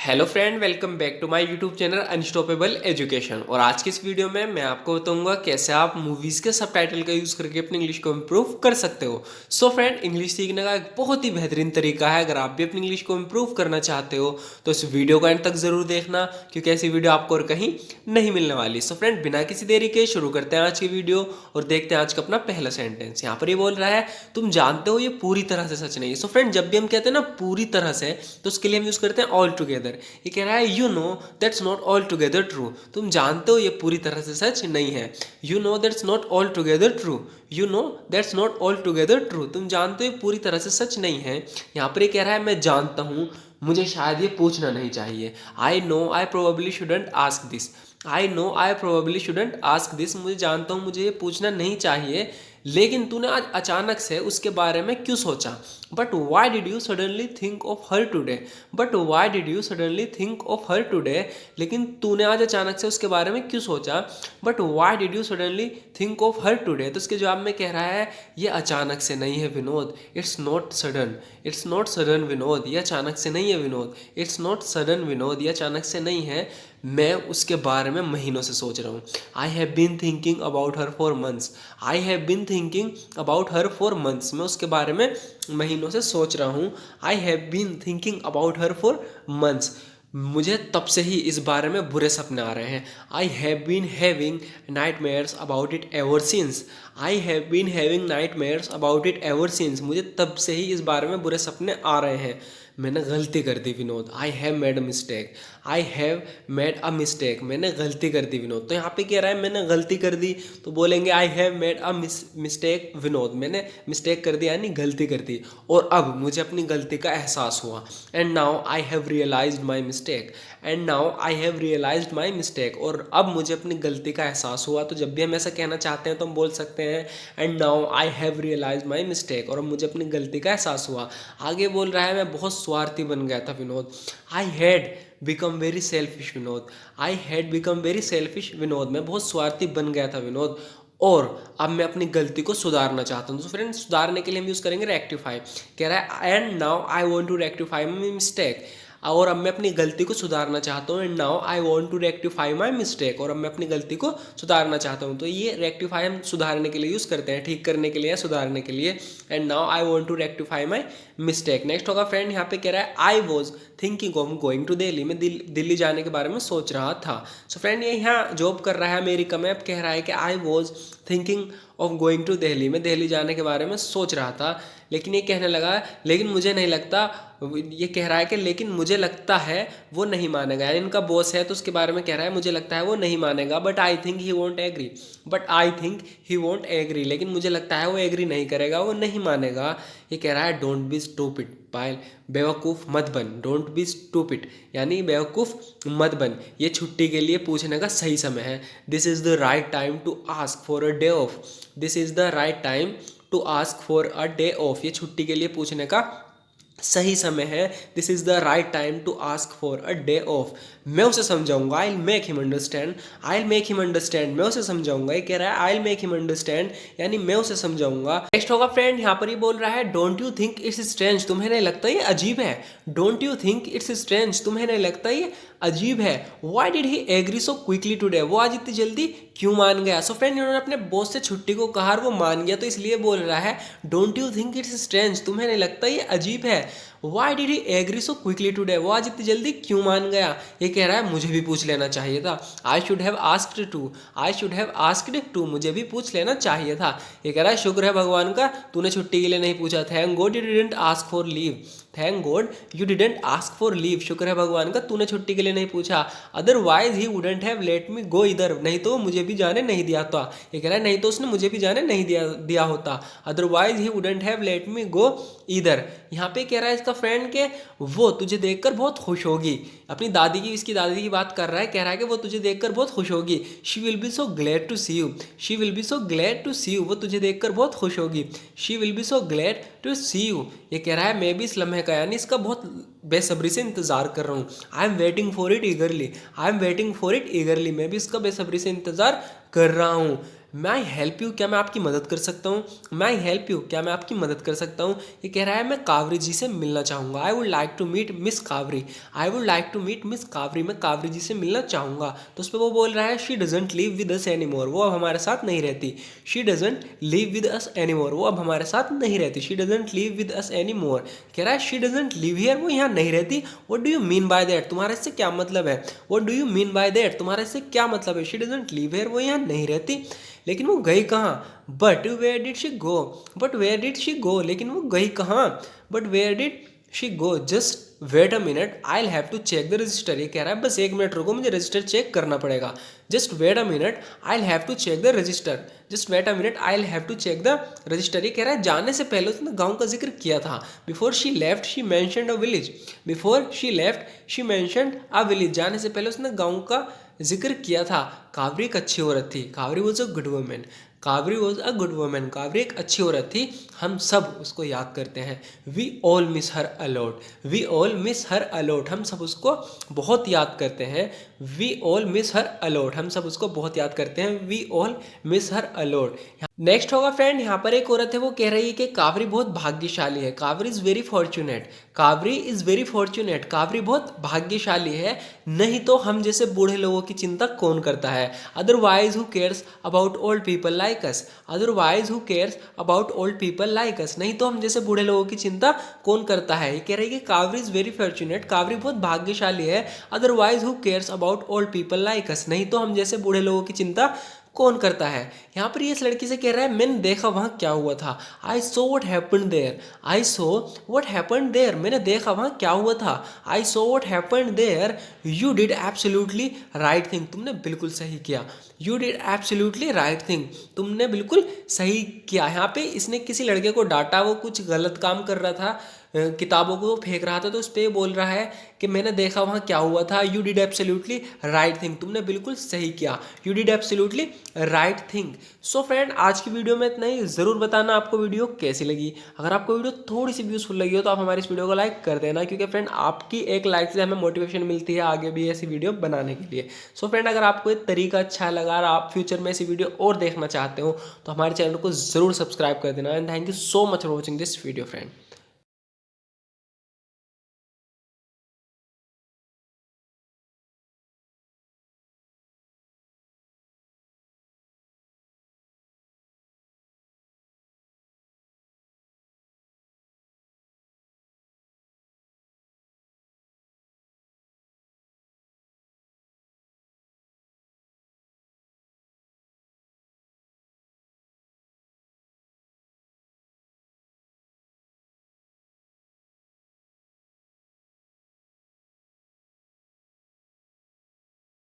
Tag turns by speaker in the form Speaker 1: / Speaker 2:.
Speaker 1: Hello friend, welcome back to my YouTube channel unstoppable education. और आज की इस वीडियो में मैं आपको बताऊंगा कैसे आप मूवीज़ के सबटाइटल का यूज़ करके अपनी इंग्लिश को इम्प्रूव कर सकते हो। सो फ्रेंड, इंग्लिश सीखने का एक बहुत ही बेहतरीन तरीका है। अगर आप भी अपनी इंग्लिश को इम्प्रूव करना चाहते हो तो इस वीडियो को एंड तक ज़रूर देखना, क्योंकि ऐसी वीडियो आपको और कहीं नहीं मिलने वाली। सो फ्रेंड, बिना किसी देरी के शुरू करते हैं आज की वीडियो और देखते हैं आज का अपना पहला सेंटेंस। यहाँ पर ये बोल रहा है, तुम जानते हो ये पूरी तरह से सच नहीं है। सो फ्रेंड, जब भी हम कहते हैं ना पूरी तरह से, तो उसके लिए हम यूज़ करते हैं ऑल टुगेदर। ये कह रहा है you know that's not all together true. तुम जानते हो ये पूरी तरह से सच नहीं है। You know that's not all together true. You know that's not all together true. तुम जानते हो ये पूरी तरह से सच नहीं है। यहाँ पर ये कह रहा है मैं जानता हूँ, मुझे शायद ये पूछना नहीं चाहिए। I know I probably shouldn't ask this. I know I probably shouldn't ask this. मुझे जानता हूँ मुझे ये पूछना नहीं चाहिए, लेकिन तूने आज अचानक से उसके बारे में क्यों सोचा? But why did you suddenly think of her today. But why did you suddenly think of her today. लेकिन तूने आज अचानक से उसके बारे में क्यों सोचा? But why did you suddenly think of her today. तो उसके जवाब में कह रहा है ये अचानक से नहीं है Vinod. It's not sudden. It's not sudden Vinod. ये अचानक से नहीं है Vinod. It's not sudden Vinod. ये अचानक से नहीं है, मैं उसके बारे में महीनों से सोच रहा हूँ। I have been thinking about her for months. I have been thinking about her for months. मैं उसके बारे में महीनों से सोच रहा हूँ। I have been thinking about her for months. मुझे तब से ही इस बारे में बुरे सपने आ रहे हैं। I have been having nightmares about it ever since. I have been having nightmares about it ever since. मुझे तब से ही इस बारे में बुरे सपने आ रहे हैं। मैंने गलती कर दी Vinod. I have made a mistake. I have made a mistake. मैंने गलती कर दी विनोद। तो यहाँ पे कह रहा है मैंने गलती कर दी, तो बोलेंगे आई have made a mistake Vinod. मैंने मिस्टेक कर दी यानी गलती कर दी, और अब मुझे अपनी गलती का एहसास हुआ। And now I have realised my mistake. And now I have realised my mistake. और अब मुझे अपनी गलती का एहसास हुआ। तो जब भी हम ऐसा कहना चाहते हैं तो हम बोल सकते हैं and now I have realised my mistake, और अब मुझे अपनी गलती का एहसास हुआ। आगे बोल रहा है मैं बहुत स्वार्थी बन गया था Vinod. I had become very selfish Vinod. I had become very selfish Vinod. मैं बहुत स्वार्थी बन गया था विनोद, और अब मैं अपनी गलती को सुधारना चाहता हूँ। तो फ्रेंड्स, सुधारने के लिए हम यूज़ करेंगे रेक्टिफाई। कह रहा है and now I want to rectify my mistake. और अब मैं अपनी गलती को सुधारना चाहता हूँ। And now I want to rectify my mistake. और अब मैं अपनी गलती को सुधारना चाहता हूँ। तो ये रेक्टिफाई हम सुधारने के लिए यूज़ करते हैं, ठीक करने के लिए या सुधारने के लिए। And now I want to rectify my mistake. Next होगा फ्रेंड, यहाँ पे कह रहा है I was thinking of going to Delhi. मैं दिल्ली जाने के बारे में सोच रहा था। सो फ्रेंड, ये यहाँ जॉब कर रहा है अमेरिका में। अब कह रहा है कि I was thinking of going to Delhi. मैं दिल्ली जाने के बारे में सोच रहा था, लेकिन ये कहने लगा लेकिन मुझे नहीं लगता। ये कह रहा है कि लेकिन मुझे लगता है वो नहीं मानेगा। यानी इनका बॉस है तो उसके बारे में कह रहा है मुझे लगता है वो नहीं मानेगा। But I think he won't agree. But I think he won't agree. लेकिन मुझे लगता है वो एग्री नहीं करेगा, वो नहीं मानेगा। ये कह रहा है डोंट बी स्टूपिड। पायल, बेवकूफ़ मत बन। डोंट बी स्टूपिड यानी बेवकूफ़ मत बन। ये छुट्टी के लिए पूछने का सही समय है। This is the right time to ask for a day off. This is the right time to ask for a day off. ये छुट्टी के लिए पूछने का सही समय है। This is the right time to ask for a day off. मैं उसे समझाऊंगा। I make him understand. I make him understand. मैं उसे समझाऊंगा। ये कह रहा है आई मेक हिम अंडरस्टैंड यानी मैं उसे समझाऊंगा। नेक्स्ट होगा फ्रेंड, यहाँ पर ही बोल रहा है don't you think it's strange. तुम्हें नहीं लगता ये अजीब है? Don't you think it's strange. तुम्हें नहीं लगता ये अजीब है? Why did he agree so quickly today. वो आज इतनी जल्दी क्यों मान गया? सो फ्रेंड, इन्होंने अपने बॉस से छुट्टी को कहा और वो मान गया, तो इसलिए बोल रहा है don't you think it's strange. तुम्हें नहीं लगता ये अजीब है? Why did he agree so quickly today. वो आज इतनी जल्दी क्यों मान गया? ये कह रहा है मुझे भी पूछ लेना चाहिए था। I should have asked to. I should have asked to. मुझे भी पूछ लेना चाहिए था। ये कह रहा है शुक्र है भगवान का तूने छुट्टी के लिए नहीं पूछा। Thank God you didn't ask for leave. Thank God you didn't ask for leave. शुक्र है भगवान का तूने छुट्टी के लिए नहीं पूछा। Otherwise he wouldn't have let me go इधर। नहीं तो मुझे भी जाने नहीं दिया था। ये कह रहा है नहीं तो उसने मुझे भी जाने नहीं दिया होता। Otherwise he wouldn't have let me go इधर। यहाँ पे कह रहा है इसका फ्रेंड के वो तुझे देखकर बहुत खुश होगी। अपनी दादी की, इसकी दादी की बात कर रहा है। कह रहा है कि वो तुझे देखकर बहुत खुश होगी। She will be so glad to see you. She will be so glad to see you. वो तुझे देखकर बहुत खुश होगी। She will be so glad to see you. ये कह रहा है मैं भी इस लम्हे का यानी इसका बहुत बेसब्री से इंतज़ार कर रहा हूँ। I am waiting for it ईगरली। I am waiting for it ईगरली। मैं भी इसका बेसब्री से इंतज़ार कर रहा हूँ। मैं आई हेल्प यू, क्या मैं आपकी मदद कर सकता हूँ। मैं आई हेल्प यू, क्या मैं आपकी मदद कर सकता हूँ। ये कह रहा है मैं कावरी जी से मिलना चाहूँगा। I would like to meet Miss Kaveri. I would like to meet Miss Kaveri, मैं कावरी जी से मिलना चाहूँगा। तो उस पर वो बोल रहा है she doesn't live with us any more, वो अब हमारे साथ नहीं रहती। She doesn't live with us any more, वो अब हमारे साथ नहीं रहती। She doesn't live with us any more, कह रहा है शी डजेंट लिव हियर, वो यहाँ नहीं रहती। What do you mean by that, तुम्हारा इससे क्या मतलब है। What do you mean by that, तुम्हारा इससे क्या मतलब है। शी डजेंट लिव हियर, वो यहाँ नहीं रहती। लेकिन वो गई कहाँ। But where did she go, but where did she go, लेकिन वो गई कहाँ। But where did she go, just wait a minute I have to check the register, ये कह रहा है बस एक मिनट रुको, मुझे रजिस्टर चेक करना पड़ेगा। Just wait a minute I have to check the register, just wait a minute I have to check the register, ये कह रहा है जाने से पहले उसने गांव का जिक्र किया था। Before she left she mentioned a village, before she left she mentioned a village, जाने से पहले उसने गाँव का जिक्र किया था। कावरी एक अच्छी औरत थी, cowrie was a good women, cowrie was a good women, cowrie एक अच्छी औरत थी, हम सब उसको याद करते हैं। We all miss her a lot, we all miss her a lot, हम सब उसको बहुत याद करते हैं। We all miss her a lot, हम सब उसको बहुत याद करते हैं। We all miss her a lot. Next होगा फ्रेंड, यहाँ पर एक औरत है वो कह रही है कि कावरी बहुत भाग्यशाली है। Cowrie is very fortunate, cowrie is very fortunate, cowrie बहुत भाग्यशाली है, नहीं तो हम जैसे बूढ़े लोगों की चिंता कौन करता है। Otherwise who cares about old people like us, otherwise who cares about old people like us, नहीं तो हम जैसे बूढ़े लोगों की चिंता कौन करता है। ये कह रही है कि cowrie is very fortunate, cowrie बहुत भाग्यशाली है। Otherwise who cares about old people like us, नहीं तो हम जैसे बूढ़े लोगों की चिंता कौन करता है। यहाँ पर ये इस लड़की से कह रहा है मैंने देखा वहाँ क्या हुआ था। I saw what happen there, I saw what happen there, मैंने देखा वहाँ क्या हुआ था। I saw what happen there, you did absolutely right thing, तुमने बिल्कुल सही किया। You did absolutely right thing, तुमने बिल्कुल सही किया। यहाँ पे इसने किसी लड़के को डांटा, वो कुछ गलत काम कर रहा था, किताबों को फेंक रहा था, तो उस पर बोल रहा है कि मैंने देखा वहाँ क्या हुआ था। You did absolutely right thing, तुमने बिल्कुल सही किया। You did absolutely right thing. So friend, आज की वीडियो में इतना ही। ज़रूर बताना आपको वीडियो कैसी लगी। अगर आपको वीडियो थोड़ी सी भी यूज़फुल लगी हो तो आप हमारी इस वीडियो को लाइक कर देना, क्योंकि फ्रेंड आपकी एक लाइक से हमें मोटिवेशन मिलती है आगे भी ऐसी वीडियो बनाने के लिए। सो फ्रेंड, अगर आपको ये तरीका अच्छा लगा और आप फ्यूचर में ऐसी वीडियो और देखना चाहते हो तो हमारे चैनल को ज़रूर सब्सक्राइब कर देना। And thank you so much for watching this video friend.